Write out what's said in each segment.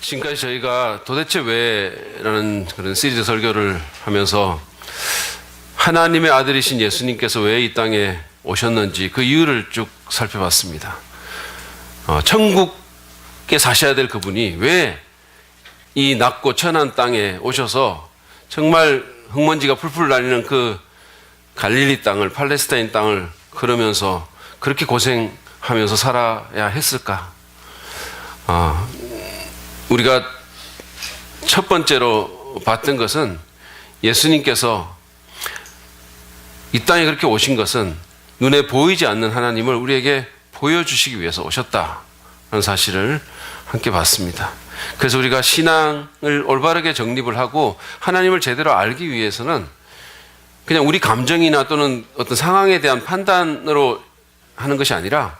지금까지 저희가 도대체 왜라는 그런 시리즈 설교를 하면서 하나님의 아들이신 예수님께서 왜 이 땅에 오셨는지 그 이유를 쭉 살펴봤습니다. 천국에 사셔야 될 그분이 왜 이 낮고 천한 땅에 오셔서 정말 흙먼지가 풀풀 날리는 그 갈릴리 땅을, 팔레스타인 땅을 걸으면서 그렇게 고생하면서 살아야 했을까? 우리가 첫 번째로 봤던 것은 예수님께서 이 땅에 그렇게 오신 것은 눈에 보이지 않는 하나님을 우리에게 보여주시기 위해서 오셨다는 사실을 함께 봤습니다. 그래서 우리가 신앙을 올바르게 정립을 하고 하나님을 제대로 알기 위해서는 그냥 우리 감정이나 또는 어떤 상황에 대한 판단으로 하는 것이 아니라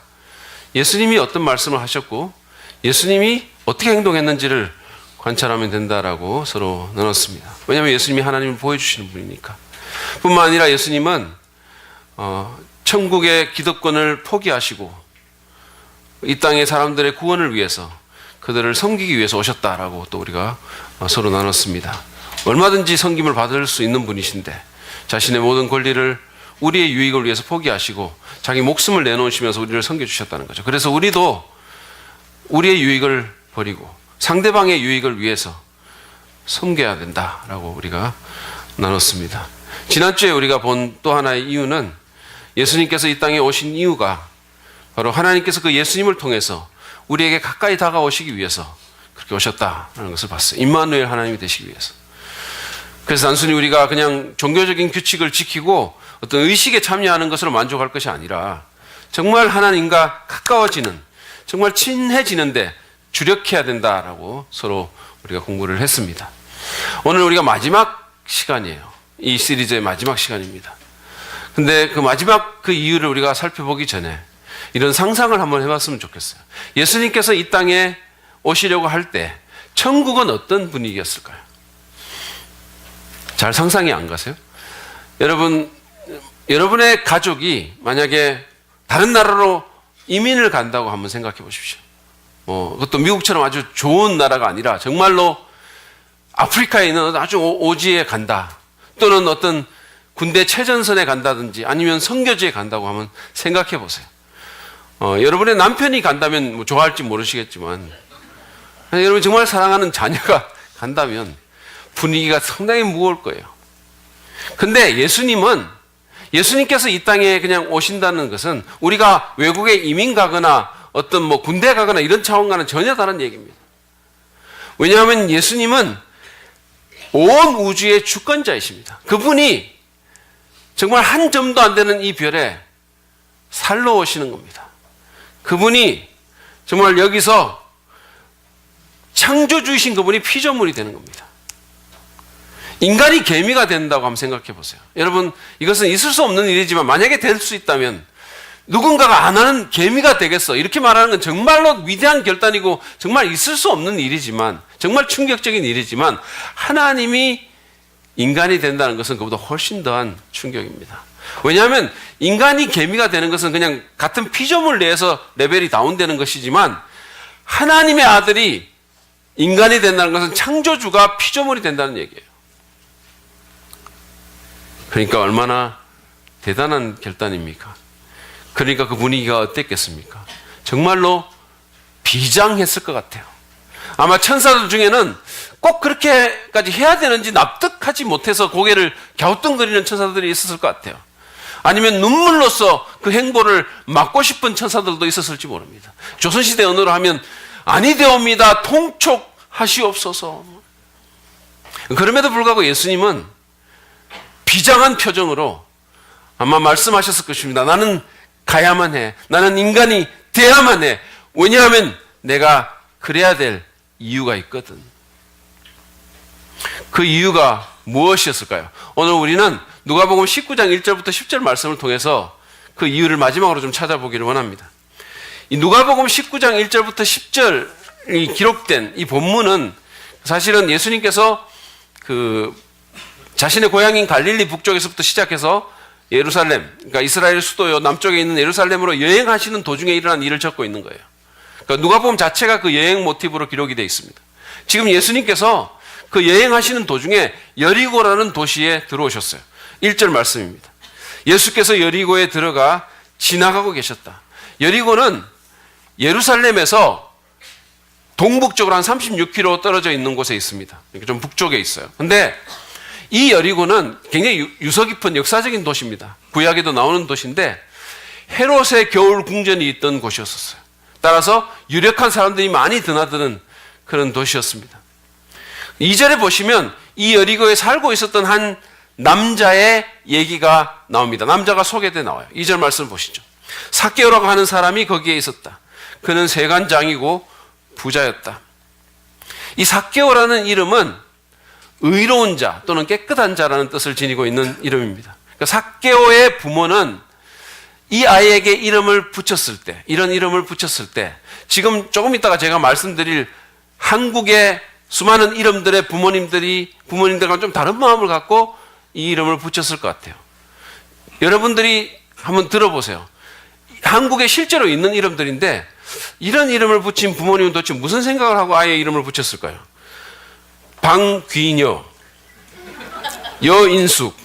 예수님이 어떤 말씀을 하셨고 예수님이 어떻게 행동했는지를 관찰하면 된다라고 서로 나눴습니다. 왜냐하면 예수님이 하나님을 보여주시는 분이니까. 뿐만 아니라 예수님은 천국의 기득권을 포기하시고 이 땅의 사람들의 구원을 위해서 그들을 섬기기 위해서 오셨다라고 또 우리가 서로 나눴습니다. 얼마든지 섬김을 받을 수 있는 분이신데 자신의 모든 권리를 우리의 유익을 위해서 포기하시고 자기 목숨을 내놓으시면서 우리를 섬겨주셨다는 거죠. 그래서 우리도 우리의 유익을 버리고 상대방의 유익을 위해서 섬겨야 된다라고 우리가 나눴습니다. 지난주에 우리가 본 또 하나의 이유는 예수님께서 이 땅에 오신 이유가 바로 하나님께서 그 예수님을 통해서 우리에게 가까이 다가오시기 위해서 그렇게 오셨다는 것을 봤어요. 임마누엘 하나님이 되시기 위해서. 그래서 단순히 우리가 그냥 종교적인 규칙을 지키고 어떤 의식에 참여하는 것으로 만족할 것이 아니라 정말 하나님과 가까워지는, 정말 친해지는데 주력해야 된다라고 서로 우리가 공부를 했습니다. 오늘 우리가 마지막 시간이에요. 이 시리즈의 마지막 시간입니다. 근데 그 마지막 그 이유를 우리가 살펴보기 전에 이런 상상을 한번 해봤으면 좋겠어요. 예수님께서 이 땅에 오시려고 할 때 천국은 어떤 분위기였을까요? 잘 상상이 안 가세요? 여러분의 가족이 만약에 다른 나라로 이민을 간다고 한번 생각해 보십시오. 그것도 미국처럼 아주 좋은 나라가 아니라 정말로 아프리카에 있는 아주 오지에 간다. 또는 어떤 군대 최전선에 간다든지 아니면 선교지에 간다고 하면 생각해 보세요. 여러분의 남편이 간다면 뭐 좋아할지 모르시겠지만 여러분 정말 사랑하는 자녀가 간다면 분위기가 상당히 무거울 거예요. 근데 예수님께서 이 땅에 그냥 오신다는 것은 우리가 외국에 이민 가거나 어떤 뭐 군대 가거나 이런 차원과는 전혀 다른 얘기입니다. 왜냐하면 예수님은 온 우주의 주권자이십니다. 그분이 정말 한 점도 안 되는 이 별에 살러 오시는 겁니다. 그분이 정말 여기서 창조주이신 그분이 피조물이 되는 겁니다. 인간이 개미가 된다고 한번 생각해 보세요. 여러분, 이것은 있을 수 없는 일이지만 만약에 될 수 있다면 누군가가 안 하는 개미가 되겠어. 이렇게 말하는 건 정말로 위대한 결단이고 정말 있을 수 없는 일이지만 정말 충격적인 일이지만 하나님이 인간이 된다는 것은 그보다 훨씬 더한 충격입니다. 왜냐하면 인간이 개미가 되는 것은 그냥 같은 피조물 내에서 레벨이 다운되는 것이지만 하나님의 아들이 인간이 된다는 것은 창조주가 피조물이 된다는 얘기예요. 그러니까 얼마나 대단한 결단입니까? 그러니까 그 분위기가 어땠겠습니까? 정말로 비장했을 것 같아요. 아마 천사들 중에는 꼭 그렇게까지 해야 되는지 납득하지 못해서 고개를 갸우뚱거리는 천사들이 있었을 것 같아요. 아니면 눈물로써 그 행보를 막고 싶은 천사들도 있었을지 모릅니다. 조선시대 언어로 하면 아니되옵니다. 통촉하시옵소서. 그럼에도 불구하고 예수님은 비장한 표정으로 아마 말씀하셨을 것입니다. 나는 가야만 해. 나는 인간이 돼야만 해. 왜냐하면 내가 그래야 될 이유가 있거든. 그 이유가 무엇이었을까요? 오늘 우리는 누가복음 19장 1절부터 10절 말씀을 통해서 그 이유를 마지막으로 좀 찾아보기를 원합니다. 이 누가복음 19장 1절부터 10절이 기록된 이 본문은 사실은 예수님께서 그 자신의 고향인 갈릴리 북쪽에서부터 시작해서 예루살렘, 그러니까 이스라엘 수도요 남쪽에 있는 예루살렘으로 여행하시는 도중에 일어난 일을 적고 있는 거예요. 그러니까 누가복음 자체가 그 여행 모티브로 기록이 되어 있습니다. 지금 예수님께서 그 여행하시는 도중에 여리고라는 도시에 들어오셨어요. 1절 말씀입니다. 예수께서 여리고에 들어가 지나가고 계셨다. 여리고는 예루살렘에서 동북쪽으로 한 36km 떨어져 있는 곳에 있습니다. 이렇게 좀 북쪽에 있어요. 근데 이 여리고는 굉장히 유서 깊은 역사적인 도시입니다. 구약에도 나오는 도시인데 헤롯의 겨울 궁전이 있던 곳이었어요. 따라서 유력한 사람들이 많이 드나드는 그런 도시였습니다. 2절에 보시면 이 여리고에 살고 있었던 한 남자의 얘기가 나옵니다. 남자가 소개돼 나와요. 2절 말씀 보시죠. 삭개오라고 하는 사람이 거기에 있었다. 그는 세관장이고 부자였다. 이 삭개오라는 이름은 의로운 자 또는 깨끗한 자라는 뜻을 지니고 있는 이름입니다. 그러니까 삭개오의 부모는 이 아이에게 이름을 붙였을 때, 이런 이름을 붙였을 때, 지금 조금 있다가 제가 말씀드릴 한국의 수많은 이름들의 부모님들과 좀 다른 마음을 갖고 이 이름을 붙였을 것 같아요. 여러분들이 한번 들어보세요. 한국에 실제로 있는 이름들인데 이런 이름을 붙인 부모님은 도대체 무슨 생각을 하고 아이의 이름을 붙였을까요? 방귀녀, 여인숙,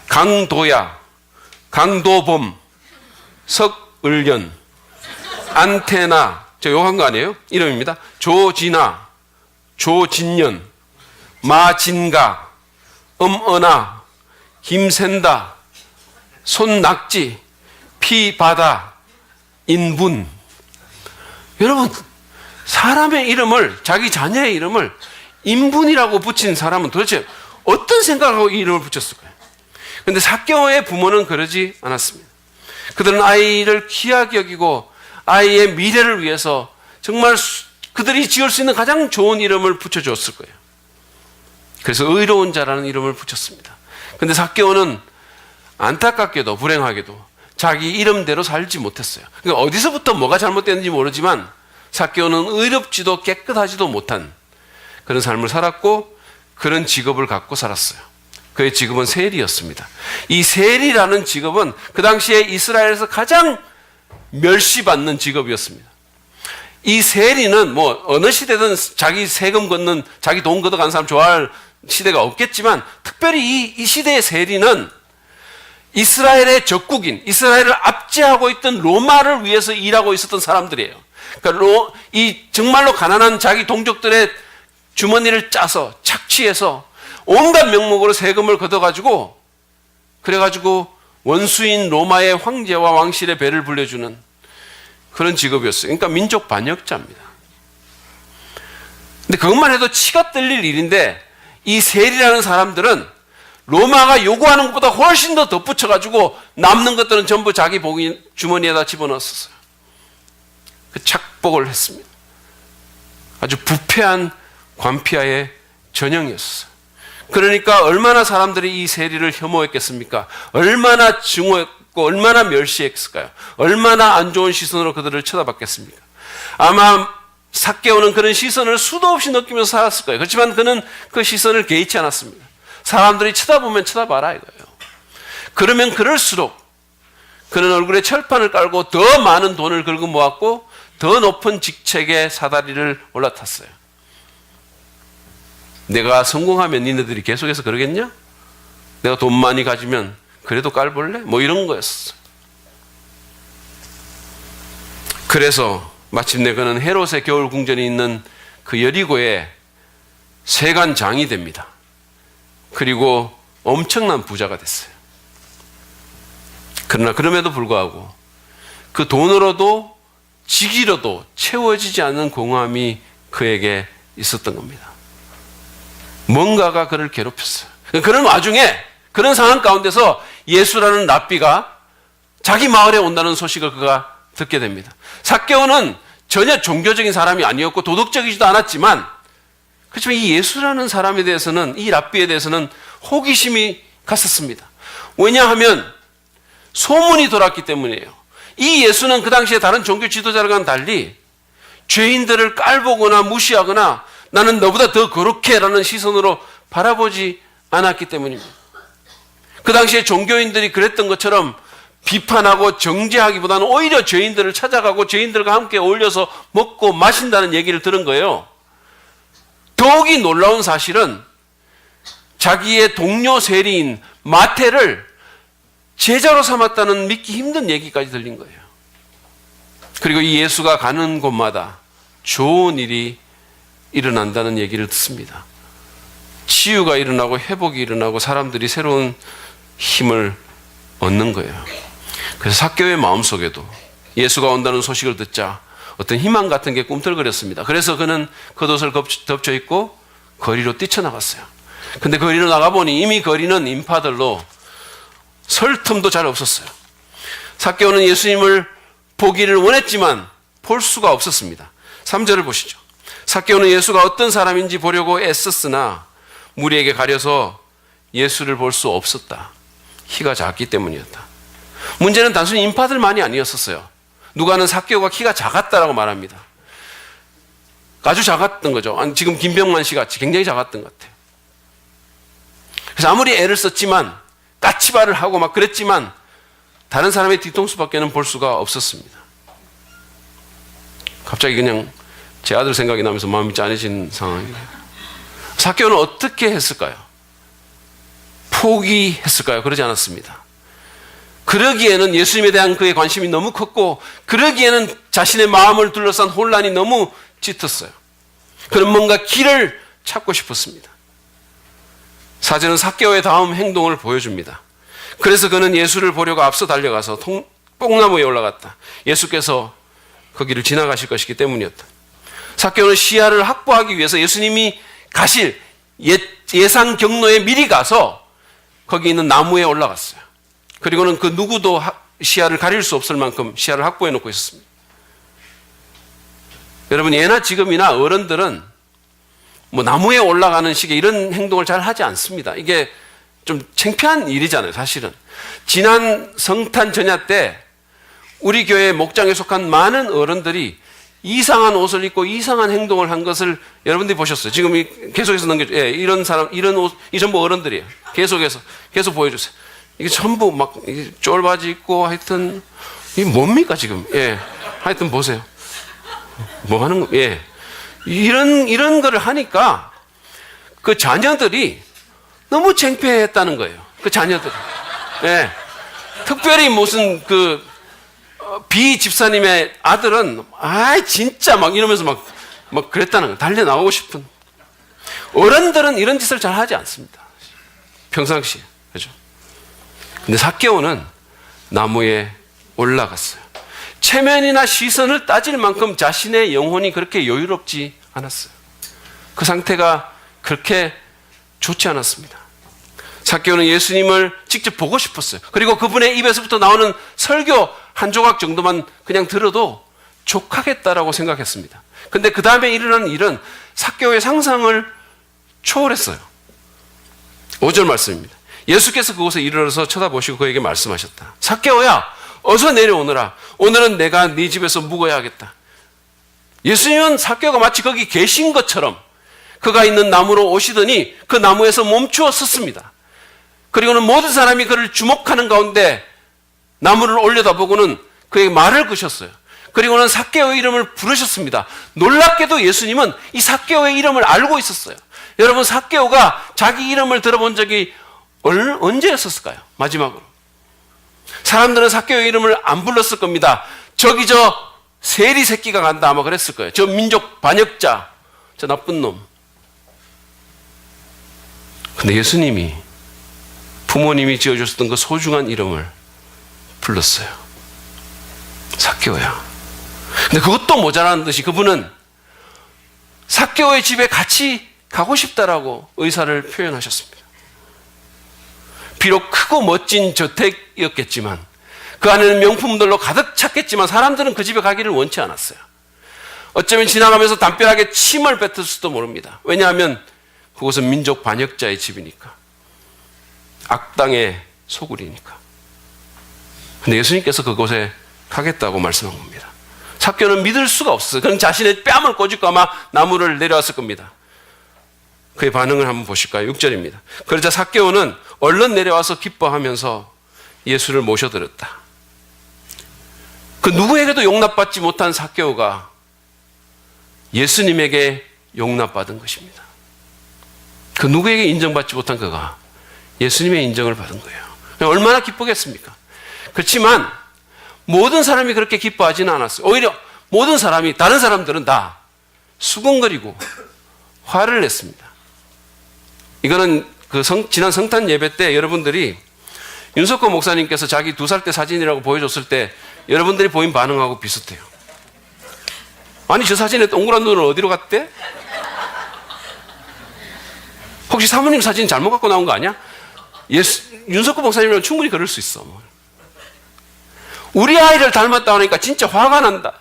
강도야, 강도범, 석을련, 안테나, 저 욕한 거 아니에요? 이름입니다. 조진아, 조진년, 마진가, 엄언아, 김샌다, 손낙지, 피바다, 인분. 여러분, 사람의 이름을, 자기 자녀의 이름을 인분이라고 붙인 사람은 도대체 어떤 생각을 이 이름을 붙였을까요? 그런데 삭개오의 부모는 그러지 않았습니다. 그들은 아이를 귀하게 여기고 아이의 미래를 위해서 정말 그들이 지을 수 있는 가장 좋은 이름을 붙여줬을 거예요. 그래서 의로운 자라는 이름을 붙였습니다. 그런데 삭개오는 안타깝게도 불행하게도 자기 이름대로 살지 못했어요. 그러니까 어디서부터 뭐가 잘못됐는지 모르지만 삭개오는 의롭지도 깨끗하지도 못한 그런 삶을 살았고 그런 직업을 갖고 살았어요. 그의 직업은 세리였습니다. 이 세리라는 직업은 그 당시에 이스라엘에서 가장 멸시받는 직업이었습니다. 이 세리는 뭐 어느 시대든 자기 세금 걷는, 자기 돈 걷어가는 사람 좋아할 시대가 없겠지만 특별히 이 시대의 세리는 이스라엘의 적국인, 이스라엘을 압제하고 있던 로마를 위해서 일하고 있었던 사람들이에요. 그러니까 이 정말로 가난한 자기 동족들의 주머니를 짜서 착취해서 온갖 명목으로 세금을 걷어가지고 그래가지고 원수인 로마의 황제와 왕실의 배를 불려주는 그런 직업이었어요. 그러니까 민족 반역자입니다. 근데 그것만 해도 치가 떨릴 일인데 이 세리라는 사람들은 로마가 요구하는 것보다 훨씬 더 덧붙여가지고 남는 것들은 전부 자기 복인 주머니에다 집어넣었어요. 그 착복을 했습니다. 아주 부패한 관피아의 전형이었어요. 그러니까 얼마나 사람들이 이 세리를 혐오했겠습니까? 얼마나 증오했고 얼마나 멸시했을까요? 얼마나 안 좋은 시선으로 그들을 쳐다봤겠습니까? 아마 삭개오는 그런 시선을 수도 없이 느끼면서 살았을 거예요. 그렇지만 그는 그 시선을 개의치 않았습니다. 사람들이 쳐다보면 쳐다봐라 이거예요. 그러면 그럴수록 그는 얼굴에 철판을 깔고 더 많은 돈을 긁어 모았고 더 높은 직책의 사다리를 올라탔어요. 내가 성공하면 니네들이 계속해서 그러겠냐? 내가 돈 많이 가지면 그래도 깔볼래? 뭐 이런 거였어. 그래서 마침내 그는 헤롯의 겨울 궁전이 있는 그 여리고의 세관장이 됩니다. 그리고 엄청난 부자가 됐어요. 그러나 그럼에도 불구하고 그 돈으로도 직위로도 채워지지 않는 공허함이 그에게 있었던 겁니다. 뭔가가 그를 괴롭혔어요. 그런 와중에 그런 상황 가운데서 예수라는 랍비가 자기 마을에 온다는 소식을 그가 듣게 됩니다. 삭개오는 전혀 종교적인 사람이 아니었고 도덕적이지도 않았지만 그렇지만 이 예수라는 사람에 대해서는 이 랍비에 대해서는 호기심이 갔었습니다. 왜냐하면 소문이 돌았기 때문이에요. 이 예수는 그 당시에 다른 종교 지도자들과는 달리 죄인들을 깔보거나 무시하거나 나는 너보다 더 거룩해 라는 시선으로 바라보지 않았기 때문입니다. 그 당시에 종교인들이 그랬던 것처럼 비판하고 정죄하기보다는 오히려 죄인들을 찾아가고 죄인들과 함께 어울려서 먹고 마신다는 얘기를 들은 거예요. 더욱이 놀라운 사실은 자기의 동료 세리인 마태를 제자로 삼았다는 믿기 힘든 얘기까지 들린 거예요. 그리고 이 예수가 가는 곳마다 좋은 일이 일어난다는 얘기를 듣습니다. 치유가 일어나고 회복이 일어나고 사람들이 새로운 힘을 얻는 거예요. 그래서 삭개오의 마음속에도 예수가 온다는 소식을 듣자 어떤 희망 같은 게 꿈틀거렸습니다. 그래서 그는 겉옷을 덮쳐 입고 거리로 뛰쳐나갔어요. 근데 거리로 나가보니 이미 거리는 인파들로 설 틈도 잘 없었어요. 삭개오는 예수님을 보기를 원했지만 볼 수가 없었습니다. 3절을 보시죠. 삭개오는 예수가 어떤 사람인지 보려고 애썼으나 무리에게 가려서 예수를 볼 수 없었다. 키가 작기 때문이었다. 문제는 단순히 인파들만이 아니었었어요. 누가는 삭개오가 키가 작았다라고 말합니다. 아주 작았던 거죠. 지금 김병만 씨 같이 굉장히 작았던 것 같아요. 그래서 아무리 애를 썼지만 까치발을 하고 막 그랬지만 다른 사람의 뒤통수밖에는 볼 수가 없었습니다. 갑자기 그냥 제 아들 생각이 나면서 마음이 짠해진 상황이에요. 삭개오는 어떻게 했을까요? 포기했을까요? 그러지 않았습니다. 그러기에는 예수님에 대한 그의 관심이 너무 컸고 그러기에는 자신의 마음을 둘러싼 혼란이 너무 짙었어요. 그는 뭔가 길을 찾고 싶었습니다. 사제는 삭개오의 다음 행동을 보여줍니다. 그래서 그는 예수를 보려고 앞서 달려가서 뽕나무에 올라갔다. 예수께서 거기를 지나가실 것이기 때문이었다. 삭개오는 시야를 확보하기 위해서 예수님이 가실 예상 경로에 미리 가서 거기 있는 나무에 올라갔어요. 그리고는 그 누구도 시야를 가릴 수 없을 만큼 시야를 확보해 놓고 있었습니다. 여러분, 예나 지금이나 어른들은 뭐 나무에 올라가는 식의 이런 행동을 잘 하지 않습니다. 이게 좀 창피한 일이잖아요, 사실은. 지난 성탄 전야 때 우리 교회 목장에 속한 많은 어른들이 이상한 옷을 입고 이상한 행동을 한 것을 여러분들이 보셨어요. 지금 계속해서 넘겨줘. 예, 이런 사람, 이런 옷, 이 전부 어른들이에요. 계속 보여주세요. 이게 전부 막 쫄바지 입고 하여튼, 이게 뭡니까, 지금? 예. 하여튼 보세요. 뭐 하는 거, 예. 이런 거를 하니까 그 자녀들이 너무 창피했다는 거예요. 그 자녀들이. 예. 특별히 무슨 비집사님의 아들은, 진짜 막 이러면서 막 그랬다는 거예요. 달려 나오고 싶은. 어른들은 이런 짓을 잘 하지 않습니다. 평상시에. 그죠? 근데 삭개오는 나무에 올라갔어요. 체면이나 시선을 따질 만큼 자신의 영혼이 그렇게 여유롭지 않았어요. 그 상태가 그렇게 좋지 않았습니다. 삭개오는 예수님을 직접 보고 싶었어요. 그리고 그분의 입에서부터 나오는 설교 한 조각 정도만 그냥 들어도 족하겠다라고 생각했습니다. 근데 그 다음에 일어난 일은 삭개오의 상상을 초월했어요. 5절 말씀입니다. 예수께서 그곳에 이르러서 쳐다보시고 그에게 말씀하셨다. 삭개오야, 어서 내려오너라. 오늘은 내가 네 집에서 묵어야 하겠다. 예수님은 삭개오가 마치 거기 계신 것처럼 그가 있는 나무로 오시더니 그 나무에서 멈추어 섰습니다. 그리고는 모든 사람이 그를 주목하는 가운데 나무를 올려다보고는 그에게 말을 거셨어요. 그리고는 삭개오의 이름을 부르셨습니다. 놀랍게도 예수님은 이 삭개오의 이름을 알고 있었어요. 여러분, 삭개오가 자기 이름을 들어본 적이 언제였을까요? 마지막으로. 사람들은 삭개오의 이름을 안 불렀을 겁니다. 저기 저 세리 새끼가 간다 아마 그랬을 거예요. 저 민족 반역자, 저 나쁜 놈. 근데 예수님이 부모님이 지어줬던 그 소중한 이름을 불렀어요. 삭개오야. 근데 그것도 모자라는 듯이 그분은 삭개오의 집에 같이 가고 싶다라고 의사를 표현하셨습니다. 비록 크고 멋진 저택이었겠지만 그 안에는 명품들로 가득 찼겠지만 사람들은 그 집에 가기를 원치 않았어요. 어쩌면 지나가면서 담벼락에 침을 뱉을지도 모릅니다. 왜냐하면 그곳은 민족 반역자의 집이니까. 악당의 소굴이니까. 근데 예수님께서 그곳에 가겠다고 말씀한 겁니다. 삭개오는 믿을 수가 없었어요. 그냥 자신의 뺨을 꼬집고 아마 나무를 내려왔을 겁니다. 그의 반응을 한번 보실까요? 6절입니다. 그러자 삭개오는 얼른 내려와서 기뻐하면서 예수를 모셔드렸다. 그 누구에게도 용납받지 못한 삭개오가 예수님에게 용납받은 것입니다. 그 누구에게 인정받지 못한 그가 예수님의 인정을 받은 거예요. 얼마나 기쁘겠습니까? 그렇지만 모든 사람이 그렇게 기뻐하지는 않았어요. 오히려 모든 사람이, 다른 사람들은 다 수군거리고 화를 냈습니다. 이거는 지난 성탄 예배 때 여러분들이 윤석호 목사님께서 자기 2살 때 사진이라고 보여줬을 때 여러분들이 보인 반응하고 비슷해요. 아니, 저 사진에 동그란 눈은 어디로 갔대? 혹시 사모님 사진 잘못 갖고 나온 거 아니야? 윤석호 목사님이랑 충분히 그럴 수 있어. 우리 아이를 닮았다 하니까 진짜 화가 난다.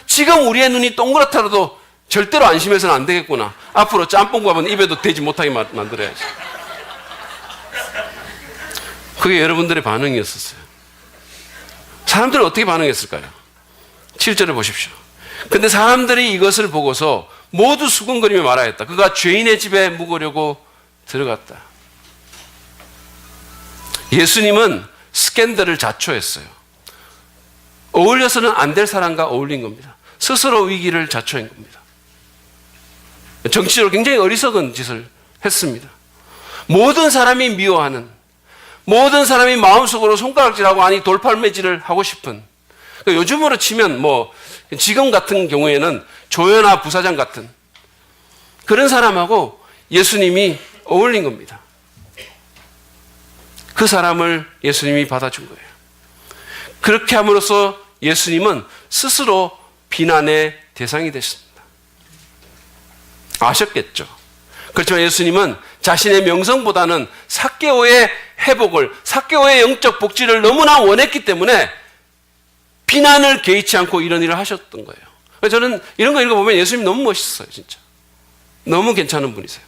지금 우리의 눈이 동그랗더라도 절대로 안심해서는 안 되겠구나. 앞으로 짬뽕밥은 입에도 대지 못하게 만들어야지. 그게 여러분들의 반응이었었어요. 사람들은 어떻게 반응했을까요? 7절을 보십시오. 근데 사람들이 이것을 보고서 모두 수군거리며 말하였다. 그가 죄인의 집에 묵으려고 들어갔다. 예수님은 스캔들을 자초했어요. 어울려서는 안 될 사람과 어울린 겁니다. 스스로 위기를 자초한 겁니다. 정치적으로 굉장히 어리석은 짓을 했습니다. 모든 사람이 미워하는, 모든 사람이 마음속으로 손가락질하고 아니 돌팔매질을 하고 싶은, 요즘으로 치면 지금 같은 경우에는 조연아 부사장 같은 그런 사람하고 예수님이 어울린 겁니다. 그 사람을 예수님이 받아준 거예요. 그렇게 함으로써 예수님은 스스로 비난의 대상이 되셨습니다. 아셨겠죠? 그렇지만 예수님은 자신의 명성보다는 삭개오의 회복을, 삭개오의 영적 복지를 너무나 원했기 때문에 비난을 개의치 않고 이런 일을 하셨던 거예요. 그래서 저는 이런 거 읽어보면 예수님 너무 멋있어요, 진짜. 너무 괜찮은 분이세요.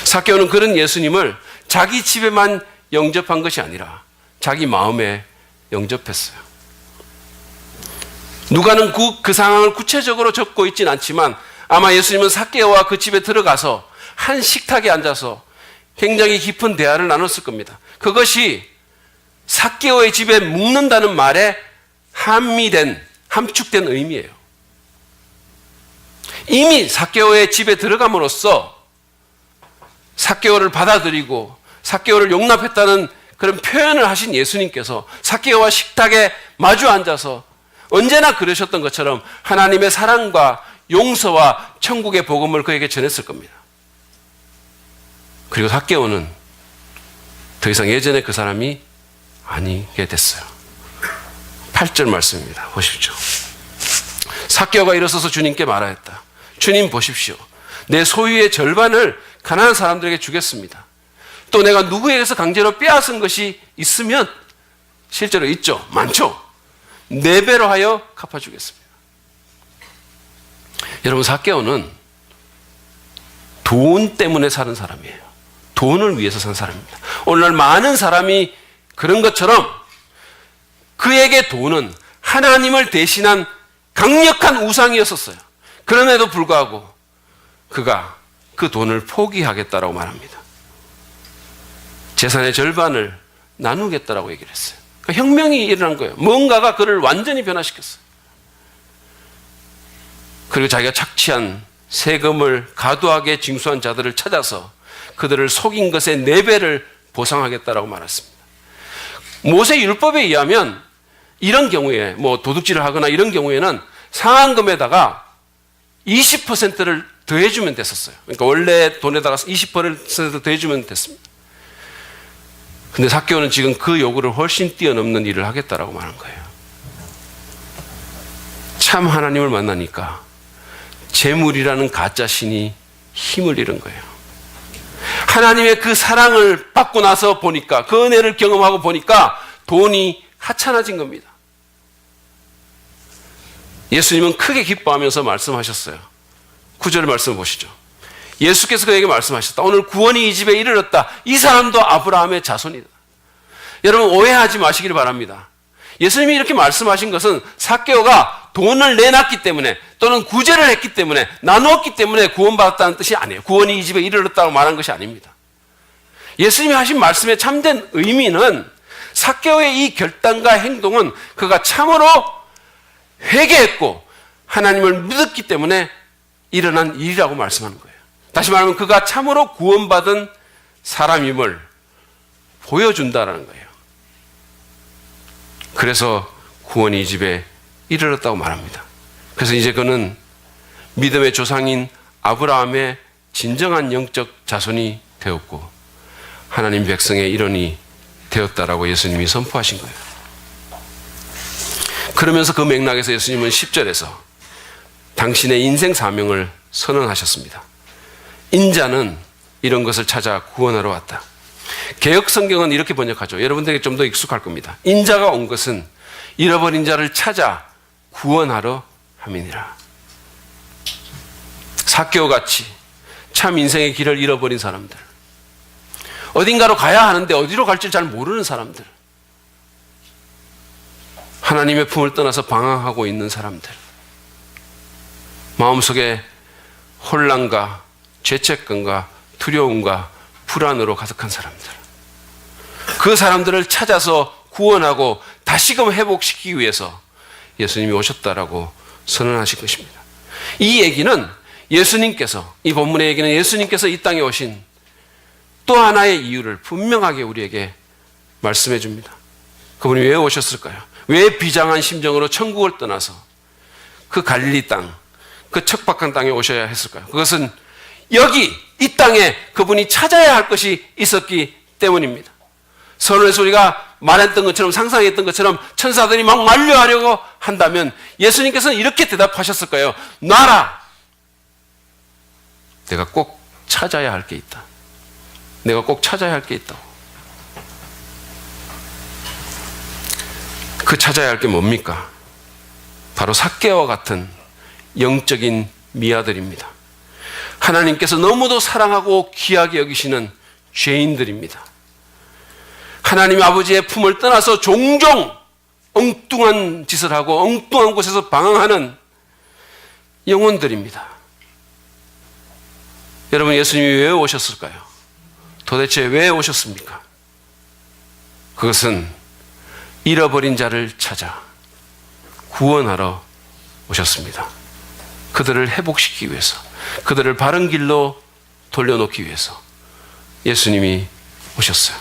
삭개오는 그런 예수님을 자기 집에만 영접한 것이 아니라 자기 마음에 영접했어요. 누가는 그 상황을 구체적으로 적고 있진 않지만 아마 예수님은 삭개오와 그 집에 들어가서 한 식탁에 앉아서 굉장히 깊은 대화를 나눴을 겁니다. 그것이 삭개오의 집에 묵는다는 말에 함축된 의미예요. 이미 삭개오의 집에 들어감으로써 삭개오를 받아들이고 삭개오를 용납했다는 그런 표현을 하신 예수님께서 삭개오와 식탁에 마주 앉아서 언제나 그러셨던 것처럼 하나님의 사랑과 용서와 천국의 복음을 그에게 전했을 겁니다. 그리고 삭개오는 더 이상 예전에 그 사람이 아니게 됐어요. 8절 말씀입니다. 보십시오. 삭개오가 일어서서 주님께 말하였다. 주님 보십시오. 내 소유의 절반을 가난한 사람들에게 주겠습니다. 또 내가 누구에게서 강제로 빼앗은 것이 있으면 실제로 있죠. 많죠. 4배로 하여 갚아주겠습니다. 여러분, 삭개오는 돈 때문에 사는 사람이에요. 돈을 위해서 산 사람입니다. 오늘날 많은 사람이 그런 것처럼 그에게 돈은 하나님을 대신한 강력한 우상이었었어요. 그럼에도 불구하고 그가 그 돈을 포기하겠다라고 말합니다. 재산의 절반을 나누겠다라고 얘기를 했어요. 그러니까 혁명이 일어난 거예요. 뭔가가 그를 완전히 변화시켰어요. 그리고 자기가 착취한 세금을 과도하게 징수한 자들을 찾아서 그들을 속인 것의 4배를 보상하겠다라고 말했습니다. 모세 율법에 의하면 이런 경우에 도둑질을 하거나 이런 경우에는 상한금에다가 20%를 더해주면 됐었어요. 그러니까 원래 돈에다가 20% 더해주면 됐습니다. 근데 삭개오는 지금 그 요구를 훨씬 뛰어넘는 일을 하겠다라고 말한 거예요. 참 하나님을 만나니까 재물이라는 가짜 신이 힘을 잃은 거예요. 하나님의 그 사랑을 받고 나서 보니까, 그 은혜를 경험하고 보니까 돈이 하찮아진 겁니다. 예수님은 크게 기뻐하면서 말씀하셨어요. 9절 말씀 보시죠. 예수께서 그에게 말씀하셨다. 오늘 구원이 이 집에 이르렀다. 이 사람도 아브라함의 자손이다. 여러분, 오해하지 마시길 바랍니다. 예수님이 이렇게 말씀하신 것은 삭개오가 돈을 내놨기 때문에 또는 구제를 했기 때문에 나누었기 때문에 구원받았다는 뜻이 아니에요. 구원이 이 집에 이르렀다고 말한 것이 아닙니다. 예수님이 하신 말씀의 참된 의미는 삭개오의 이 결단과 행동은 그가 참으로 회개했고 하나님을 믿었기 때문에 일어난 일이라고 말씀하는 거예요. 다시 말하면 그가 참으로 구원받은 사람임을 보여준다라는 거예요. 그래서 구원이 이 집에 이르렀다고 말합니다. 그래서 이제 그는 믿음의 조상인 아브라함의 진정한 영적 자손이 되었고 하나님 백성의 일원이 되었다라고 예수님이 선포하신 거예요. 그러면서 그 맥락에서 예수님은 10절에서 당신의 인생 사명을 선언하셨습니다. 인자는 이런 것을 찾아 구원하러 왔다. 개역 성경은 이렇게 번역하죠. 여러분들에게 좀 더 익숙할 겁니다. 인자가 온 것은 잃어버린 자를 찾아 구원하러 함이니라. 삭개오 같이 참 인생의 길을 잃어버린 사람들, 어딘가로 가야 하는데 어디로 갈지 잘 모르는 사람들, 하나님의 품을 떠나서 방황하고 있는 사람들, 마음속에 혼란과 죄책감과 두려움과 불안으로 가득한 사람들, 그 사람들을 찾아서 구원하고 다시금 회복시키기 위해서 예수님이 오셨다라고 선언하신 것입니다. 이 얘기는 예수님께서, 이 본문의 얘기는 예수님께서 이 땅에 오신 또 하나의 이유를 분명하게 우리에게 말씀해 줍니다. 그분이 왜 오셨을까요? 왜 비장한 심정으로 천국을 떠나서 그 갈릴리 땅, 그 척박한 땅에 오셔야 했을까요? 그것은 여기 이 땅에 그분이 찾아야 할 것이 있었기 때문입니다. 선언에서 우리가 말했던 것처럼, 상상했던 것처럼 천사들이 막 만류하려고 한다면 예수님께서는 이렇게 대답하셨을 거예요. 놔라! 내가 꼭 찾아야 할 게 있다. 내가 꼭 찾아야 할 게 있다고. 그 찾아야 할 게 뭡니까? 바로 삭개와 같은 영적인 미아들입니다. 하나님께서 너무도 사랑하고 귀하게 여기시는 죄인들입니다. 하나님 아버지의 품을 떠나서 종종 엉뚱한 짓을 하고 엉뚱한 곳에서 방황하는 영혼들입니다. 여러분, 예수님이 왜 오셨을까요? 도대체 왜 오셨습니까? 그것은 잃어버린 자를 찾아 구원하러 오셨습니다. 그들을 회복시키기 위해서, 그들을 바른 길로 돌려놓기 위해서 예수님이 오셨어요.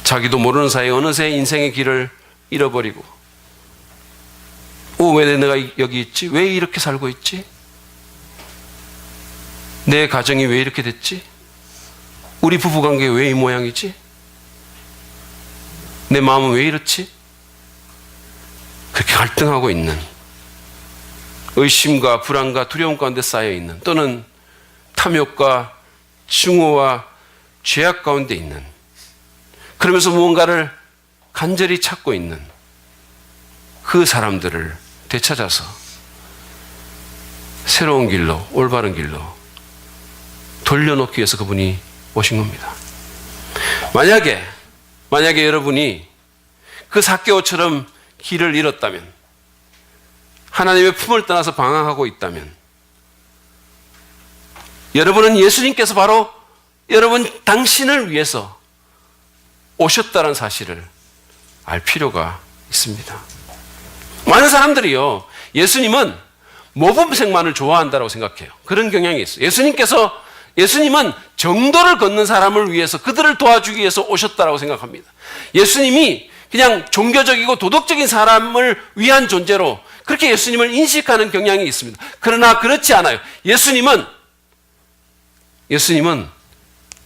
자기도 모르는 사이에 어느새 인생의 길을 잃어버리고, 왜 내가 여기 있지? 왜 이렇게 살고 있지? 내 가정이 왜 이렇게 됐지? 우리 부부관계 왜 이 모양이지? 내 마음은 왜 이렇지? 그렇게 갈등하고 있는, 의심과 불안과 두려움 가운데 쌓여있는, 또는 탐욕과 증오와 죄악 가운데 있는, 그러면서 무언가를 간절히 찾고 있는 그 사람들을 되찾아서 새로운 길로, 올바른 길로 돌려놓기 위해서 그분이 오신 겁니다. 만약에 여러분이 그 삭개오처럼 길을 잃었다면, 하나님의 품을 떠나서 방황하고 있다면, 여러분은 예수님께서 바로 여러분 당신을 위해서 오셨다는 사실을 알 필요가 있습니다. 많은 사람들이요, 예수님은 모범생만을 좋아한다고 생각해요. 그런 경향이 있어요. 예수님은 정도를 걷는 사람을 위해서, 그들을 도와주기 위해서 오셨다고 생각합니다. 예수님이 그냥 종교적이고 도덕적인 사람을 위한 존재로 그렇게 예수님을 인식하는 경향이 있습니다. 그러나 그렇지 않아요. 예수님은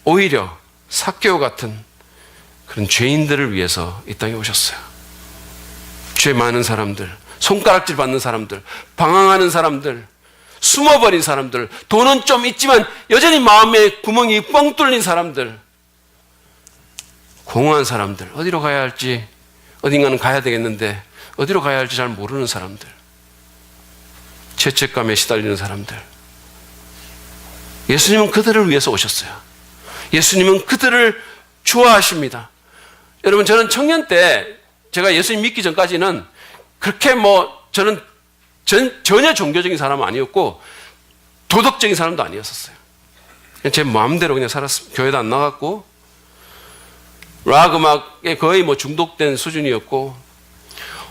오히려 삭개오 같은 그런 죄인들을 위해서 이 땅에 오셨어요. 죄 많은 사람들, 손가락질 받는 사람들, 방황하는 사람들, 숨어버린 사람들, 돈은 좀 있지만 여전히 마음에 구멍이 뻥 뚫린 사람들, 공허한 사람들, 어디로 가야 할지, 어딘가는 가야 되겠는데 어디로 가야 할지 잘 모르는 사람들, 죄책감에 시달리는 사람들, 예수님은 그들을 위해서 오셨어요. 예수님은 그들을 좋아하십니다. 여러분, 저는 청년 때, 제가 예수님 믿기 전까지는 그렇게 저는 전혀 종교적인 사람은 아니었고 도덕적인 사람도 아니었었어요. 제 마음대로 그냥 살았습니다. 교회도 안 나갔고, 락 음악에 거의 중독된 수준이었고,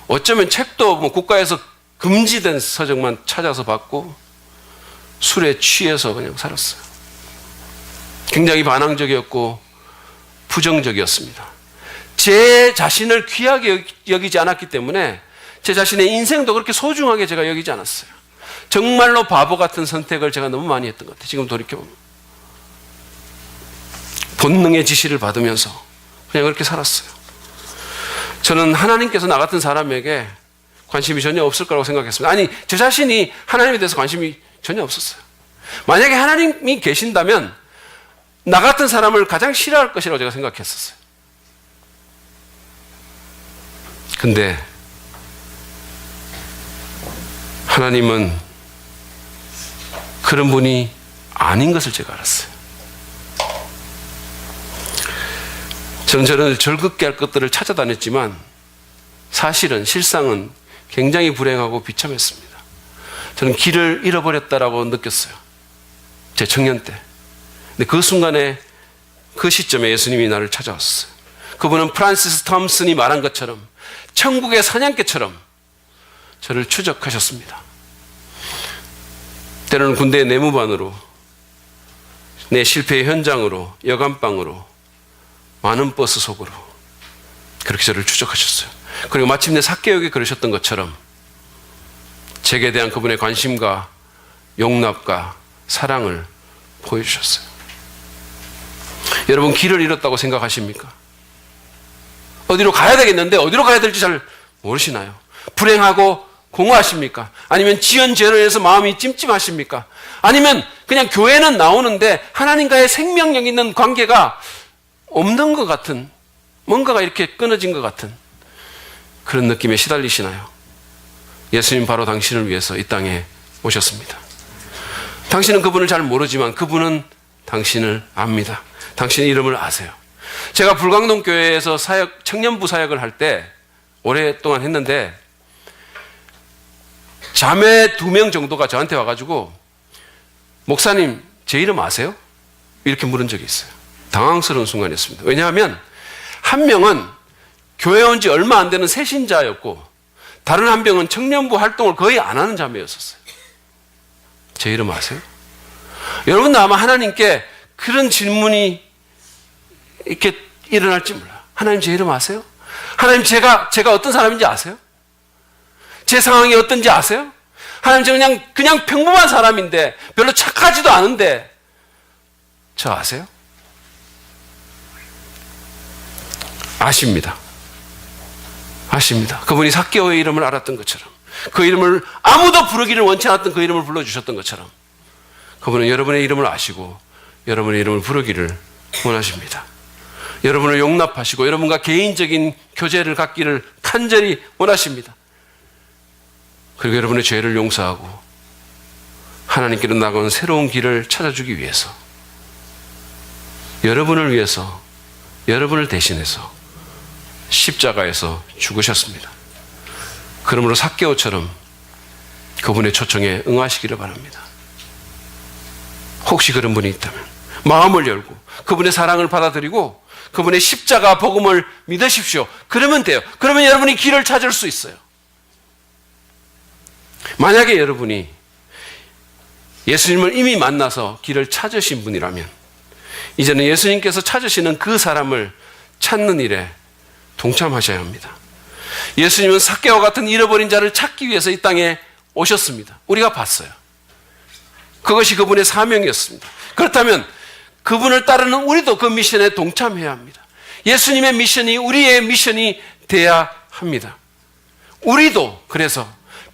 어쩌면 책도 국가에서 금지된 서적만 찾아서 봤고, 술에 취해서 그냥 살았어요. 굉장히 반항적이었고 부정적이었습니다. 제 자신을 귀하게 여기지 않았기 때문에 제 자신의 인생도 그렇게 소중하게 제가 여기지 않았어요. 정말로 바보 같은 선택을 제가 너무 많이 했던 것 같아요. 지금 돌이켜보면. 본능의 지시를 받으면서 그냥 그렇게 살았어요. 저는 하나님께서 나 같은 사람에게 관심이 전혀 없을 거라고 생각했습니다. 아니, 제 자신이 하나님에 대해서 관심이 전혀 없었어요. 만약에 하나님이 계신다면 나 같은 사람을 가장 싫어할 것이라고 제가 생각했었어요. 근데 하나님은 그런 분이 아닌 것을 제가 알았어요. 저는 즐겁게 할 것들을 찾아다녔지만 사실은 실상은 굉장히 불행하고 비참했습니다. 저는 길을 잃어버렸다라고 느꼈어요. 제 청년 때. 근데 그 순간에 그 시점에 예수님이 나를 찾아왔어요. 그분은 프란시스 톰슨이 말한 것처럼 천국의 사냥개처럼 저를 추적하셨습니다. 때로는 군대의 내무반으로, 내 실패의 현장으로, 여간방으로, 많은 버스 속으로 그렇게 저를 추적하셨어요. 그리고 마침내 삭개오에게 그러셨던 것처럼 제게 대한 그분의 관심과 용납과 사랑을 보여주셨어요. 여러분, 길을 잃었다고 생각하십니까? 어디로 가야 되겠는데 어디로 가야 될지 잘 모르시나요? 불행하고 공허하십니까? 아니면 지연재론해서 마음이 찜찜하십니까? 아니면 그냥 교회는 나오는데 하나님과의 생명력 있는 관계가 없는 것 같은, 뭔가가 이렇게 끊어진 것 같은 그런 느낌에 시달리시나요? 예수님 바로 당신을 위해서 이 땅에 오셨습니다. 당신은 그분을 잘 모르지만 그분은 당신을 압니다. 당신의 이름을 아세요. 제가 불광동 교회에서 사역, 청년부 사역을 할 때 오랫동안 했는데 자매 2명 정도가 저한테 와가지고 목사님 제 이름 아세요? 이렇게 물은 적이 있어요. 당황스러운 순간이었습니다. 왜냐하면 한 명은 교회 온 지 얼마 안 되는 새신자였고 다른 한 명은 청년부 활동을 거의 안 하는 자매였었어요. 제 이름 아세요? 여러분도 아마 하나님께 그런 질문이 이렇게 일어날지 몰라요. 하나님 제 이름 아세요? 하나님 제가 어떤 사람인지 아세요? 제 상황이 어떤지 아세요? 하나님 저 그냥 평범한 사람인데 별로 착하지도 않은데 저 아세요? 아십니다. 아십니다. 그분이 삭개오의 이름을 알았던 것처럼 그 이름을 아무도 부르기를 원치 않았던 그 이름을 불러주셨던 것처럼 그분은 여러분의 이름을 아시고 여러분의 이름을 부르기를 원하십니다. 여러분을 용납하시고 여러분과 개인적인 교제를 갖기를 간절히 원하십니다. 그리고 여러분의 죄를 용서하고 하나님께로 나가는 새로운 길을 찾아주기 위해서 여러분을 위해서 여러분을 대신해서 십자가에서 죽으셨습니다. 그러므로 삭개오처럼 그분의 초청에 응하시기를 바랍니다. 혹시 그런 분이 있다면 마음을 열고 그분의 사랑을 받아들이고 그분의 십자가 복음을 믿으십시오. 그러면 돼요. 그러면 여러분이 길을 찾을 수 있어요. 만약에 여러분이 예수님을 이미 만나서 길을 찾으신 분이라면 이제는 예수님께서 찾으시는 그 사람을 찾는 일에 동참하셔야 합니다. 예수님은 삭개와 같은 잃어버린 자를 찾기 위해서 이 땅에 오셨습니다. 우리가 봤어요. 그것이 그분의 사명이었습니다. 그렇다면 그분을 따르는 우리도 그 미션에 동참해야 합니다. 예수님의 미션이 우리의 미션이 돼야 합니다. 우리도 그래서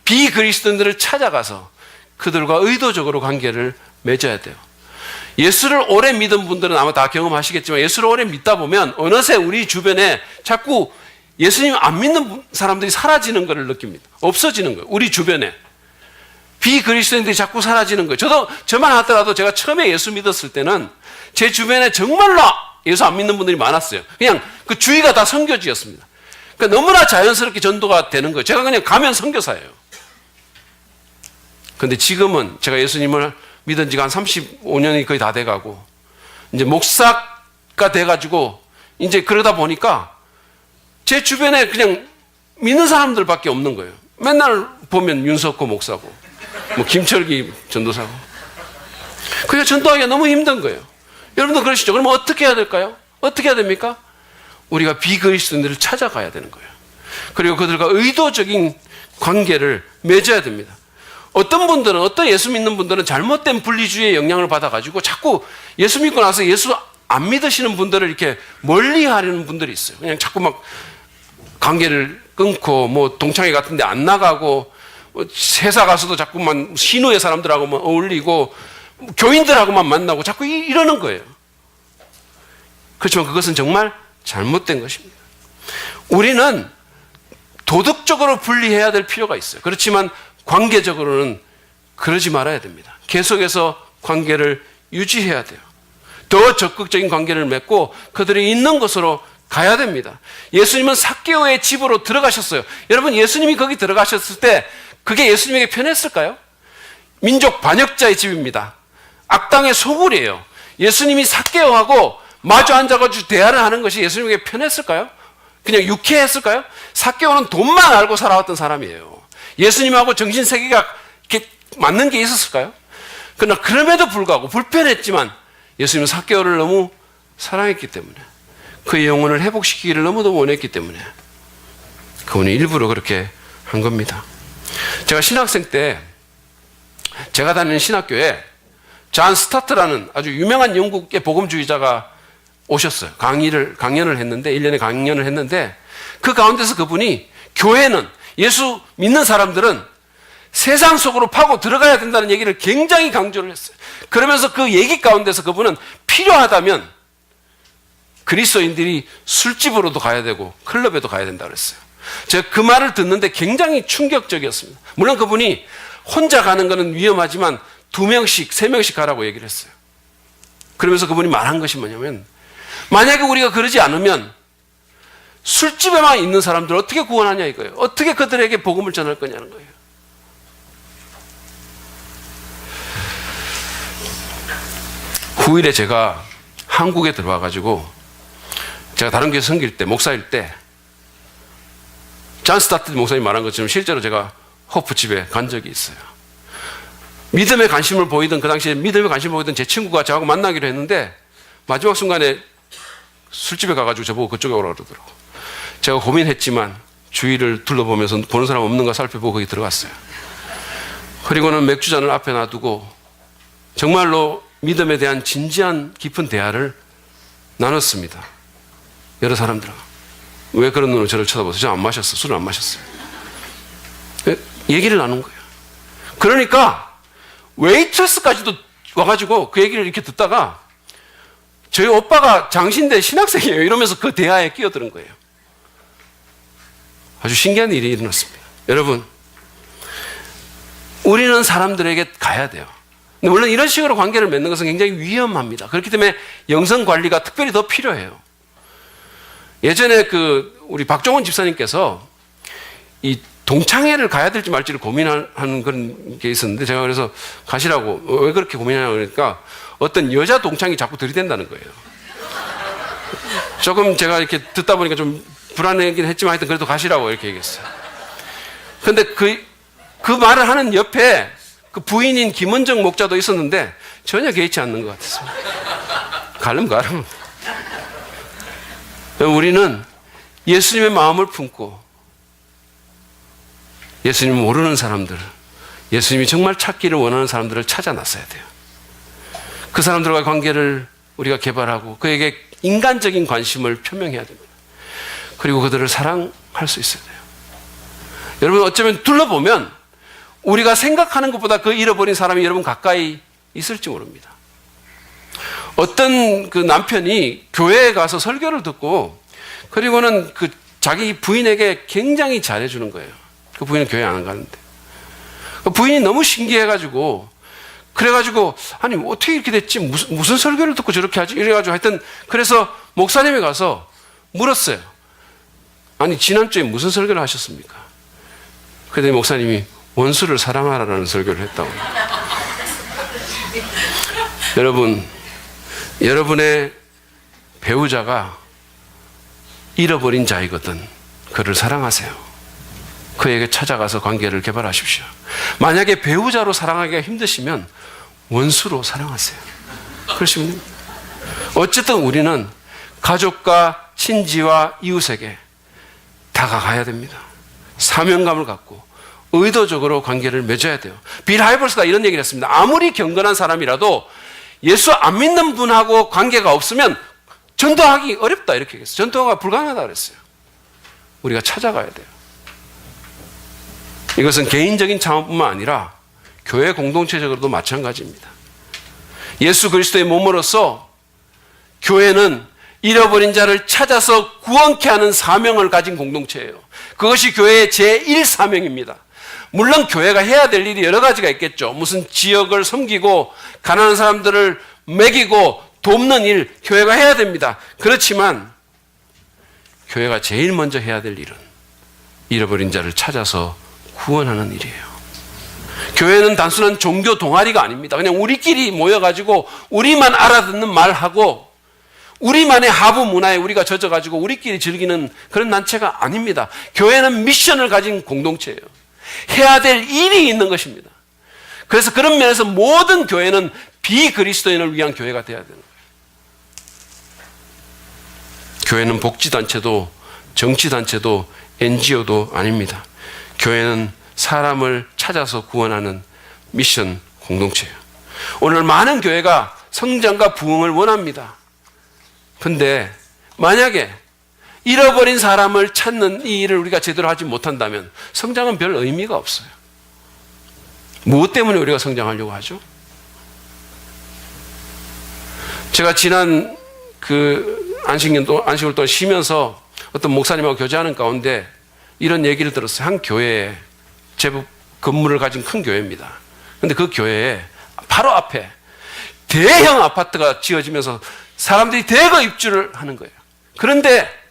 비그리스도인들을 찾아가서 그들과 의도적으로 관계를 맺어야 돼요. 예수를 오래 믿은 분들은 아마 다 경험하시겠지만 예수를 오래 믿다 보면 어느새 우리 주변에 자꾸 예수님 안 믿는 사람들이 사라지는 것을 느낍니다. 없어지는 거예요. 우리 주변에. 비그리스도인들이 자꾸 사라지는 거예요. 저만 하더라도 제가 처음에 예수 믿었을 때는 제 주변에 정말로 예수 안 믿는 분들이 많았어요. 그냥 그 주위가 다 선교지였습니다. 그러니까 너무나 자연스럽게 전도가 되는 거예요. 제가 그냥 가면 선교사예요. 그런데 지금은 제가 예수님을 믿은 지가 한 35년이 거의 다 돼가고 이제 목사가 돼가지고 이제 그러다 보니까 제 주변에 그냥 믿는 사람들밖에 없는 거예요. 맨날 보면 윤석호 목사고 뭐 김철기 전도사고 그냥 전도하기가 너무 힘든 거예요. 여러분도 그러시죠? 그러면 어떻게 해야 될까요? 어떻게 해야 됩니까? 우리가 비그리스도인들을 찾아가야 되는 거예요. 그리고 그들과 의도적인 관계를 맺어야 됩니다. 어떤 분들은, 어떤 예수 믿는 분들은 잘못된 분리주의의 영향을 받아가지고 자꾸 예수 믿고 나서 예수 안 믿으시는 분들을 이렇게 멀리 하려는 분들이 있어요. 그냥 자꾸 막 관계를 끊고, 뭐 동창회 같은 데 안 나가고, 회사 가서도 자꾸만 신호의 사람들하고만 어울리고, 교인들하고만 만나고 자꾸 이러는 거예요. 그렇지만 그것은 정말 잘못된 것입니다. 우리는 도덕적으로 분리해야 될 필요가 있어요. 그렇지만 관계적으로는 그러지 말아야 됩니다. 계속해서 관계를 유지해야 돼요. 더 적극적인 관계를 맺고 그들이 있는 곳으로 가야 됩니다. 예수님은 삭개오의 집으로 들어가셨어요. 여러분, 예수님이 거기 들어가셨을 때 그게 예수님에게 편했을까요? 민족 반역자의 집입니다. 악당의 소굴이에요. 예수님이 삭개오하고 마주 앉아가지고 대화를 하는 것이 예수님에게 편했을까요? 그냥 유쾌했을까요? 삭개오는 돈만 알고 살아왔던 사람이에요. 예수님하고 정신세계가 이렇게 맞는 게 있었을까요? 그러나 그럼에도 불구하고 불편했지만 예수님은 삭개오를 너무 사랑했기 때문에, 그의 영혼을 회복시키기를 너무도 원했기 때문에 그분이 일부러 그렇게 한 겁니다. 제가 신학생 때 제가 다니는 신학교에 존 스타트라는 아주 유명한 영국의 복음주의자가 오셨어요. 강연을 했는데, 1년에 강연을 했는데, 그 가운데서 그분이 교회는, 예수 믿는 사람들은 세상 속으로 파고 들어가야 된다는 얘기를 굉장히 강조를 했어요. 그러면서 그 얘기 가운데서 그분은 필요하다면 그리스도인들이 술집으로도 가야 되고 클럽에도 가야 된다고 그랬어요. 제가 그 말을 듣는데 굉장히 충격적이었습니다. 물론 그분이 혼자 가는 것은 위험하지만 2명씩, 3명씩 가라고 얘기를 했어요. 그러면서 그분이 말한 것이 뭐냐면, 만약에 우리가 그러지 않으면 술집에만 있는 사람들 어떻게 구원하냐 이거예요. 어떻게 그들에게 복음을 전할 거냐는 거예요. 후일에 제가 한국에 들어와가지고 제가 다른 교회 섬길 때, 목사일 때 존 스타트 목사님 말한 것처럼 실제로 제가 호프집에 간 적이 있어요. 믿음에 관심을 보이던, 그 당시에 믿음에 관심을 보이던 제 친구가 저하고 만나기로 했는데 마지막 순간에 술집에 가가지고 저보고 그쪽에 오라고 그러더라고요. 제가 고민했지만 주위를 둘러보면서 보는 사람 없는가 살펴보고 거기 들어갔어요. 그리고는 맥주잔을 앞에 놔두고 정말로 믿음에 대한 진지한 깊은 대화를 나눴습니다. 여러 사람들하고. 왜 그런 눈으로 저를 쳐다보세요? 저 안 마셨어요. 술을 안 마셨어요. 얘기를 나눈 거예요. 그러니까 웨이트레스까지도 와가지고 그 얘기를 이렇게 듣다가 저희 오빠가 장신대 신학생이에요. 이러면서 그 대화에 끼어드는 거예요. 아주 신기한 일이 일어났습니다. 여러분, 우리는 사람들에게 가야 돼요. 근데 물론 이런 식으로 관계를 맺는 것은 굉장히 위험합니다. 그렇기 때문에 영성 관리가 특별히 더 필요해요. 예전에 우리 박종원 집사님께서 이 동창회를 가야 될지 말지를 고민하는 그런 게 있었는데, 제가 그래서 가시라고, 왜 그렇게 고민하냐고 그러니까 어떤 여자 동창이 자꾸 들이댄다는 거예요. 조금 제가 이렇게 듣다 보니까 좀 불안하긴 했지만 하여튼 그래도 가시라고 이렇게 얘기했어요. 근데 그 말을 하는 옆에 그 부인인 김은정 목자도 있었는데 전혀 개의치 않는 것 같았습니다. 가름. 우리는 예수님의 마음을 품고 예수님 모르는 사람들, 예수님이 정말 찾기를 원하는 사람들을 찾아 나서야 돼요. 그 사람들과의 관계를 우리가 개발하고 그에게 인간적인 관심을 표명해야 됩니다. 그리고 그들을 사랑할 수 있어야 돼요. 여러분, 어쩌면 둘러보면 우리가 생각하는 것보다 그 잃어버린 사람이 여러분 가까이 있을지 모릅니다. 어떤 그 남편이 교회에 가서 설교를 듣고 그리고는 그 자기 부인에게 굉장히 잘해주는 거예요. 그 부인은 교회 안 가는데. 그 부인이 너무 신기해가지고 그래가지고 아니 어떻게 이렇게 됐지? 무슨 설교를 듣고 저렇게 하지? 이래가지고 하여튼 그래서 목사님에 가서 물었어요. 아니 지난주에 무슨 설교를 하셨습니까? 그랬더니 목사님이 원수를 사랑하라는 설교를 했다고. 여러분, 여러분의 배우자가 잃어버린 자이거든 그를 사랑하세요. 그에게 찾아가서 관계를 개발하십시오. 만약에 배우자로 사랑하기가 힘드시면 원수로 사랑하세요. 그러시면 됩니다. 어쨌든 우리는 가족과 친지와 이웃에게 다가가야 됩니다. 사명감을 갖고 의도적으로 관계를 맺어야 돼요. 빌 하이벌스가 이런 얘기를 했습니다. 아무리 경건한 사람이라도 예수 안 믿는 분하고 관계가 없으면 전도하기 어렵다 이렇게 얘기했어요. 전도가 불가능하다 그랬어요. 우리가 찾아가야 돼요. 이것은 개인적인 차원뿐만 아니라 교회 공동체적으로도 마찬가지입니다. 예수 그리스도의 몸으로서 교회는 잃어버린 자를 찾아서 구원케 하는 사명을 가진 공동체예요. 그것이 교회의 제1사명입니다. 물론 교회가 해야 될 일이 여러 가지가 있겠죠. 무슨 지역을 섬기고 가난한 사람들을 먹이고 돕는 일 교회가 해야 됩니다. 그렇지만 교회가 제일 먼저 해야 될 일은 잃어버린 자를 찾아서 구원하는 일이에요. 교회는 단순한 종교 동아리가 아닙니다. 그냥 우리끼리 모여가지고 우리만 알아듣는 말하고 우리만의 하부 문화에 우리가 젖어가지고 우리끼리 즐기는 그런 단체가 아닙니다. 교회는 미션을 가진 공동체예요. 해야 될 일이 있는 것입니다. 그래서 그런 면에서 모든 교회는 비그리스도인을 위한 교회가 되어야 되는 거예요. 교회는 복지단체도 정치단체도 NGO도 아닙니다. 교회는 사람을 찾아서 구원하는 미션 공동체예요. 오늘 많은 교회가 성장과 부흥을 원합니다. 근데 만약에 잃어버린 사람을 찾는 이 일을 우리가 제대로 하지 못한다면 성장은 별 의미가 없어요. 무엇 때문에 우리가 성장하려고 하죠? 제가 지난 안식일 동안 쉬면서 어떤 목사님하고 교제하는 가운데 이런 얘기를 들었어요. 한 교회에 제법 건물을 가진 큰 교회입니다. 그런데 그 교회에 바로 앞에 대형 아파트가 지어지면서 사람들이 대거 입주를 하는 거예요. 그런데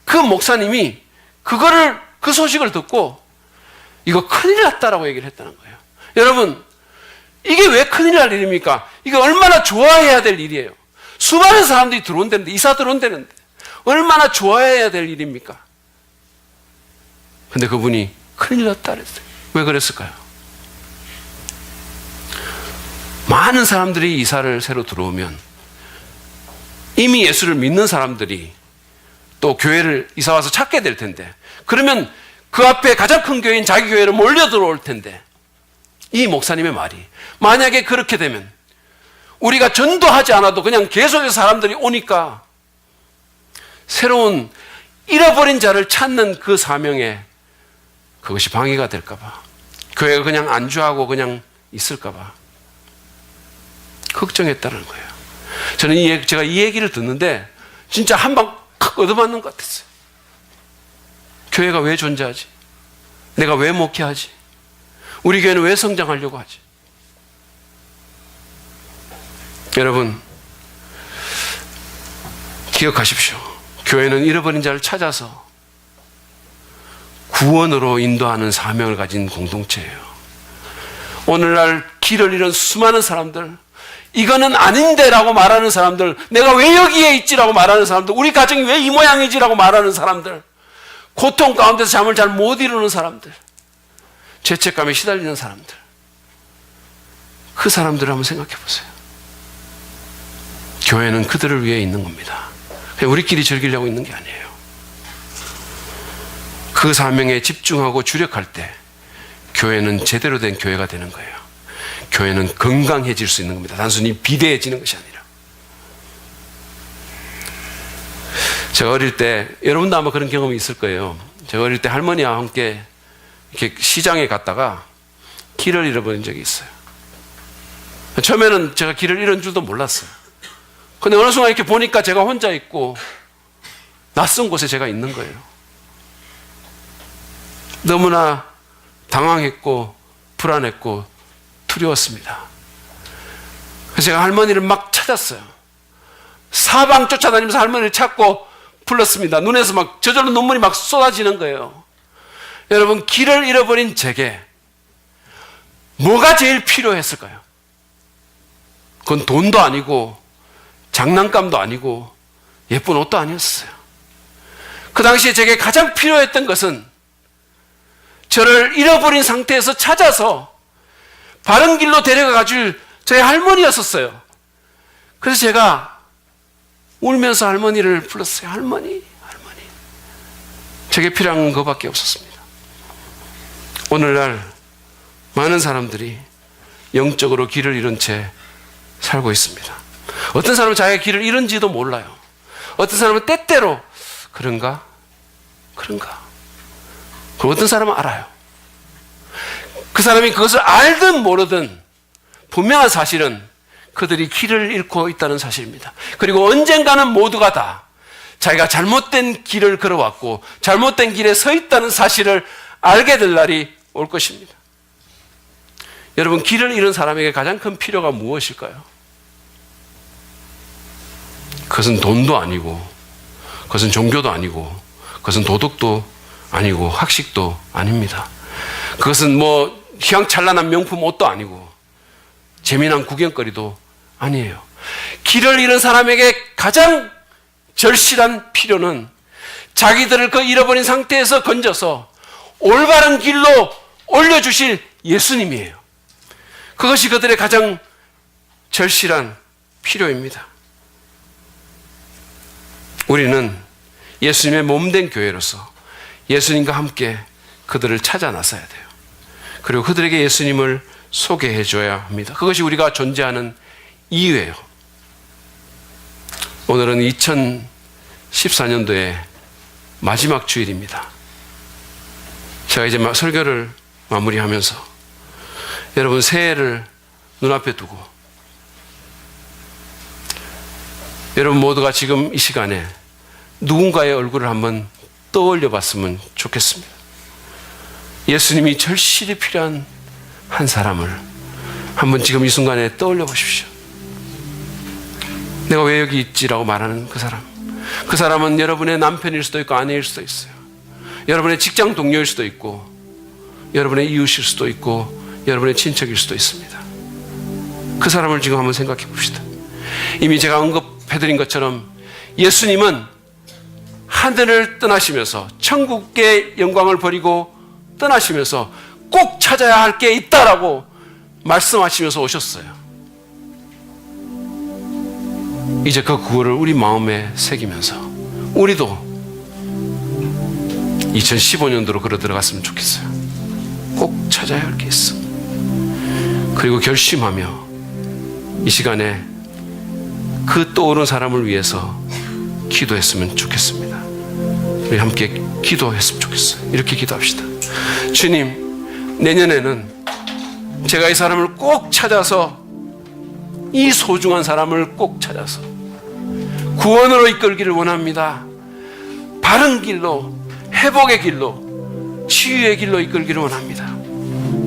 그 목사님이 그 소식을 듣고 이거 큰일 났다라고 얘기를 했다는 거예요. 여러분, 이게 왜 큰일 날 일입니까? 이게 얼마나 좋아해야 될 일이에요. 수많은 사람들이 들어온다는데, 이사 들어온다는데 얼마나 좋아해야 될 일입니까? 근데 그분이 큰일 났다 그랬어요. 왜 그랬을까요? 많은 사람들이 이사를 새로 들어오면 이미 예수를 믿는 사람들이 또 교회를 이사와서 찾게 될 텐데, 그러면 그 앞에 가장 큰 교회인 자기 교회로 몰려 들어올 텐데, 이 목사님의 말이 만약에 그렇게 되면 우리가 전도하지 않아도 그냥 계속해서 사람들이 오니까 새로운 잃어버린 자를 찾는 그 사명에 그것이 방해가 될까봐, 교회가 그냥 안주하고 그냥 있을까봐 걱정했다는 거예요. 저는 제가 이 얘기를 듣는데 진짜 한 방 칵 얻어맞는 것 같았어요. 교회가 왜 존재하지? 내가 왜 목회하지? 우리 교회는 왜 성장하려고 하지? 여러분, 기억하십시오. 교회는 잃어버린 자를 찾아서 구원으로 인도하는 사명을 가진 공동체예요. 오늘날 길을 잃은 수많은 사람들, 이거는 아닌데라고 말하는 사람들, 내가 왜 여기에 있지라고 말하는 사람들, 우리 가정이 왜 이 모양이지라고 말하는 사람들, 고통 가운데서 잠을 잘 못 이루는 사람들, 죄책감에 시달리는 사람들, 그 사람들을 한번 생각해 보세요. 교회는 그들을 위해 있는 겁니다. 그냥 우리끼리 즐기려고 있는 게 아니에요. 그 사명에 집중하고 주력할 때 교회는 제대로 된 교회가 되는 거예요. 교회는 건강해질 수 있는 겁니다. 단순히 비대해지는 것이 아니라. 제가 어릴 때, 여러분도 아마 그런 경험이 있을 거예요. 제가 어릴 때 할머니와 함께 이렇게 시장에 갔다가 길을 잃어버린 적이 있어요. 처음에는 제가 길을 잃은 줄도 몰랐어요. 근데 어느 순간 이렇게 보니까 제가 혼자 있고 낯선 곳에 제가 있는 거예요. 너무나 당황했고 불안했고 두려웠습니다. 그래서 제가 할머니를 막 찾았어요. 사방 쫓아다니면서 할머니를 찾고 불렀습니다. 눈에서 막 저절로 눈물이 막 쏟아지는 거예요. 여러분, 길을 잃어버린 제게 뭐가 제일 필요했을까요? 그건 돈도 아니고 장난감도 아니고 예쁜 옷도 아니었어요. 그 당시에 제게 가장 필요했던 것은 저를 잃어버린 상태에서 찾아서 바른 길로 데려가 줄 저희 할머니였었어요. 그래서 제가 울면서 할머니를 불렀어요. 할머니. 제게 필요한 것밖에 없었습니다. 오늘날 많은 사람들이 영적으로 길을 잃은 채 살고 있습니다. 어떤 사람은 자기가 길을 잃은지도 몰라요. 어떤 사람은 때때로 그런가? 그리고 어떤 사람은 알아요. 그 사람이 그것을 알든 모르든 분명한 사실은 그들이 길을 잃고 있다는 사실입니다. 그리고 언젠가는 모두가 다 자기가 잘못된 길을 걸어왔고 잘못된 길에 서 있다는 사실을 알게 될 날이 올 것입니다. 여러분, 길을 잃은 사람에게 가장 큰 필요가 무엇일까요? 그것은 돈도 아니고, 그것은 종교도 아니고, 그것은 도덕도 아니고, 학식도 아닙니다. 그것은 뭐 휘황찬란한 명품 옷도 아니고, 재미난 구경거리도 아니에요. 길을 잃은 사람에게 가장 절실한 필요는 자기들을 그 잃어버린 상태에서 건져서 올바른 길로 올려주실 예수님이에요. 그것이 그들의 가장 절실한 필요입니다. 우리는 예수님의 몸된 교회로서 예수님과 함께 그들을 찾아 나서야 돼요. 그리고 그들에게 예수님을 소개해 줘야 합니다. 그것이 우리가 존재하는 이유예요. 오늘은 2014년도의 마지막 주일입니다. 제가 이제 설교를 마무리하면서 여러분 새해를 눈앞에 두고 여러분 모두가 지금 이 시간에 누군가의 얼굴을 한번 떠올려 봤으면 좋겠습니다. 예수님이 절실히 필요한 한 사람을 한번 지금 이 순간에 떠올려 보십시오. 내가 왜 여기 있지라고 말하는 그 사람. 그 사람은 여러분의 남편일 수도 있고 아내일 수도 있어요. 여러분의 직장 동료일 수도 있고 여러분의 이웃일 수도 있고 여러분의 친척일 수도 있습니다. 그 사람을 지금 한번 생각해 봅시다. 이미 제가 언급해드린 것처럼 예수님은 하늘을 떠나시면서 천국의 영광을 버리고 떠나시면서 꼭 찾아야 할 게 있다라고 말씀하시면서 오셨어요. 이제 그 구호를 우리 마음에 새기면서 우리도 2015년도로 걸어 들어갔으면 좋겠어요. 꼭 찾아야 할 게 있어. 그리고 결심하며 이 시간에 그 떠오른 사람을 위해서 기도했으면 좋겠습니다. 우리 함께 기도했으면 좋겠어요. 이렇게 기도합시다. 주님, 내년에는 제가 이 사람을 꼭 찾아서 이 소중한 사람을 꼭 찾아서 구원으로 이끌기를 원합니다. 바른 길로, 회복의 길로, 치유의 길로 이끌기를 원합니다.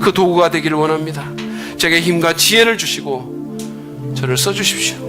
그 도구가 되기를 원합니다. 제게 힘과 지혜를 주시고 저를 써주십시오.